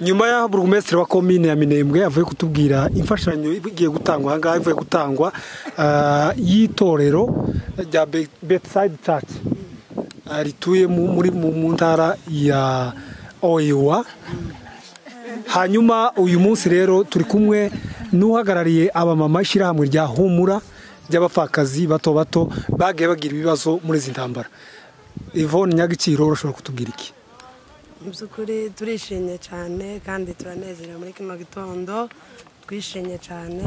nyuma ya burugumesitiri wa komine ya Minembwe avuye kutubwira imfashanyo igiye gutangwa ahangaha ivuye gutangwa y'itorero rya Bedside Church rituye muri mu ntara ya Oiwa. Hanyuma uyu munsi rero turi kumwe n'uhagarariye abamama ishyirahamwe rya Humura ry'abapfakazi bato bato bagiye bagira ibibazo muri izi ntambara. Yvonne Nyagiciro urashobora kutubwira iki? Byukuri turishimye cyane kandi turanezerewe muri kino gitondo, twishimye cyane.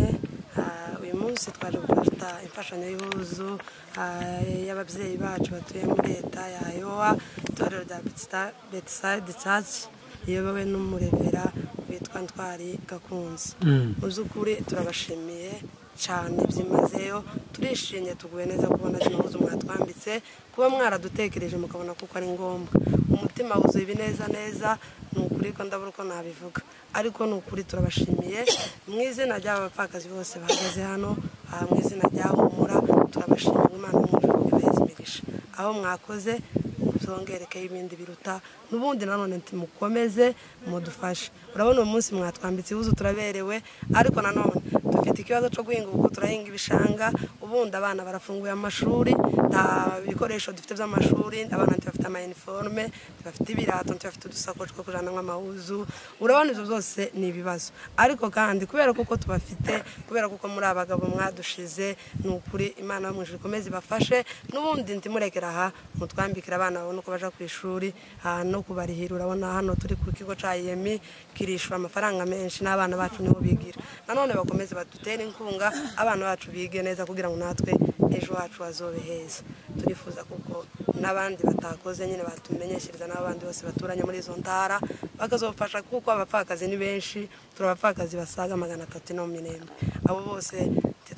Uyu munsi twaje gufata imfashanyo y'ubuzu y'ababyeyi bacu batuye muri leta ya Iowa, itorero rya Bedside Church iyobowe n'umurevera witwa Ntwari Gakunzi. Mu by'ukuri turabashimiye cyane byimazeyo, turishimye tuguye neza kubona zino mpuzu mwatwambitse, kuba mwaradutekereje mukabona kuko ari ngombwa. Umutima wuzuye ibineza neza, ni ukuri ko ndabura uko nabivuga, ariko ni ukuri turabashimiye mu izina ry'abapfakazi bose bahagaze hano, mu izina rya Humura turabashimira. Imana y'umujuru ibaheze imigisha aho mwakoze, muzongerekeye ibindi biruta, n'ubundi nanone mukomeze mudufashe. Urabona uyu munsi mwatwambitse ibuzu turaberewe, ariko nanone dufite ikibazo cyo guhinga uko turahinga ibishanga. Ubundi abana barafunguye amashuri, nta bikoresho dufite by'amashuri, abana ntibafite ama-uniforme, ntibafite ibirato, ntibafite udusakoshi two kujanamwa amahuzu. Urabona ibyo byose ni ibibazo, ariko kandi kubera kuko tubafite, kubera kuko muri abagabo mwadushize, ni ukuri Imana y'umujuru ikomeze ibafashe. N'ubundi ntimurekera aha, mutwambikira abana babone uko baja ku ishuri no kubarihira. Urabona hano turi ku kigo ca IEM kirishwa amafaranga menshi, n'abana bacu niho bigira. Nanone bakomeze badutere inkunga, abana bacu bige neza kugira ngo natwe ejo hacu hazobe heza. Turifuza kuko n'abandi batakoze nyine batumenyeshereza, n'abandi bose baturanye muri izo ntara bakazofasha, kuko abapfakazi ni benshi, turabapfakazi basaga 300 no Minembwe. Abo bose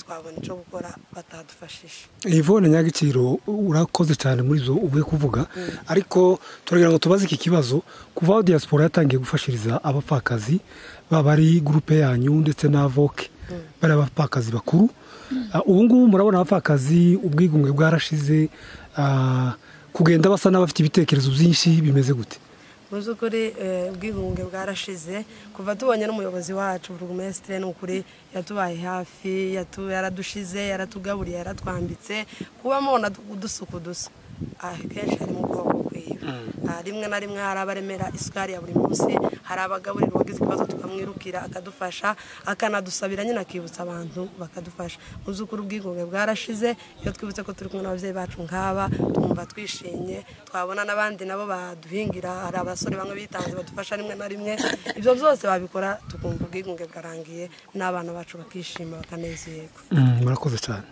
twabona ico gukora batadufashisha. Yvonne Nyagiciro urakoze cyane muri zo uvuye kuvuga, ariko turagira ngo tubaze iki kibazo kuva diaspora yatangiye gufashiriza abapfakazi babari groupe yanyu ndetse na Voke bari abapfakazi bakuru. Ubu ngubu murabona abapfakazi ubwigunge bwarashize, kugenda basa n'abafite ibitekerezo byinshi bimeze gute? Muzukuri ubwigunge bwarashize kuva tubonye n'umuyobozi wacu burugumesitiri, n'ukuri yatubaye hafi, yaradushize, yaratugaburiye, yaratwambitse. kuba mubona dusuku dusa kenshi hari mu bwoko bwiwe, rimwe na rimwe hari abaremera isukari ya buri munsi, hari abagaburira uwagize ikibazo tukamwirukira akadufasha, akanadusabira nyine akibutsa abantu bakadufasha. Muzukuri ubwigunge bwarashize, iyo twibutse ko turi kumwe n'ababyeyi bacu nk'aba twumva twishimye. Twabona n'abandi nabo baduhingira, hari abasore bamwe bitanze badufasha rimwe na rimwe. Ibyo byose babikora tukumva ubwigunge bwarangiye, n'abana bacu bakishima bakanezerwa. Murakoze cyane.